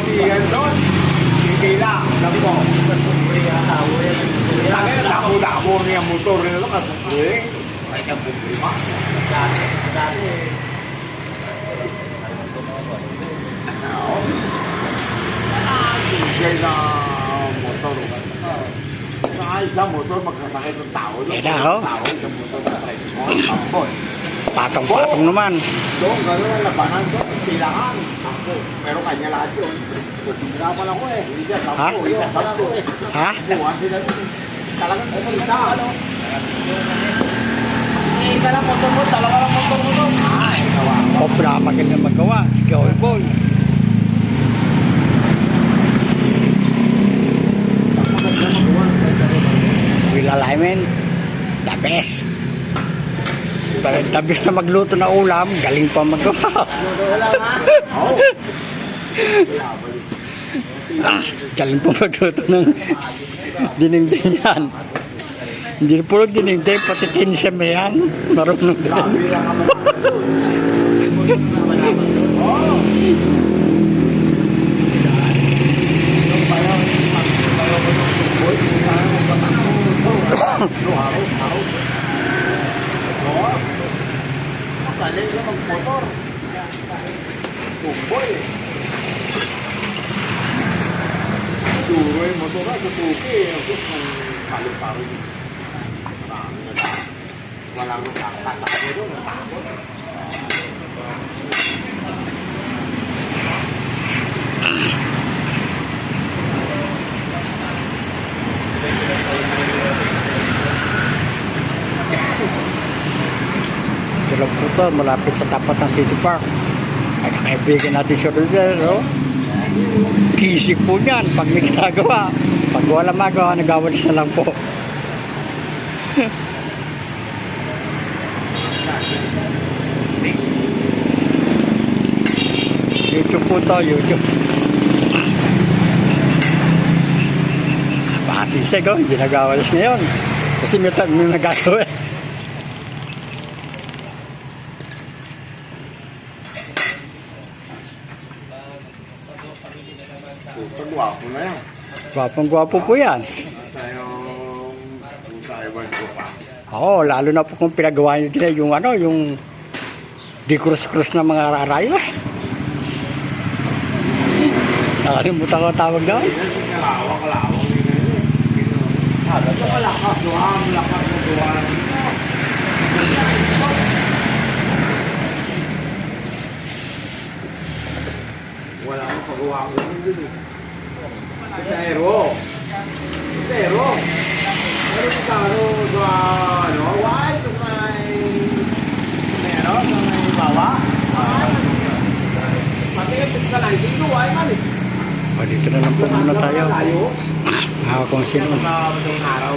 kaibigan doon. Kikila, alam ko. Tangin, damo-damo niya motor nila kapupuli. Ay, kapupuli ma. Dati. Sige na motor. Sa isang motor, magkasakit ng tao. Tao? Tao, isang motor na Patong-patong naman. doon, gano'n ang labanan doon, pilahan. Pero kanya lahat yun. Sinapan ako eh. Hindi siya, Ha? sampo. Yun, sampo eh. Ha? Buwan sila doon. Talagang kumita. Isa lang motor mo, dalawa lang motor mo doon. Ay, kawa. Kopra, maganda magawa. Si Gawin Boy. Will alignment. The best. The best na magluto na ulam, galing pa magawa. Wala nga. Oo. Galing pa magluto ng dinengdeng yan. Hindi puro dinengdeng, pati tinsya yan. Marunong din. Grabe lang naman. Oo. Magaling siya mag-motor. Tumboy. Duro yung motor na, tutuki. Tapos nang palo-palo yun. Walang tatakbo doon, natakot. Tulog po to, malapit sa tapat ng City Park. Ay, nakaibigan natin siya doon, no? Kisig po niyan pag may ginagawa. Pag wala magawa, nagawalis na lang po. YouTube po to, YouTube. Pati siya ko, hindi nagawalis ngayon. Kasi may nagagawa. Gwapo na yan. Gwapong-gwapo po yan. Tayong Taiwan ko pa. Oo, lalo na po kung pinagawa nyo din yung ano, yung di krus-krus na mga rayos. Nakalimutan ko ang tawag daw. Kalawang. Ito malakas, duhang, lakas na duhang. Wala akong pagawa ko yun eh. Pero, ano sa ano, why to may, meron, sa may bawa? Pati yung pizza lang, dito, why man eh. O, dito na lang po muna tayo. Tayo. Mga kong sinus. Araw.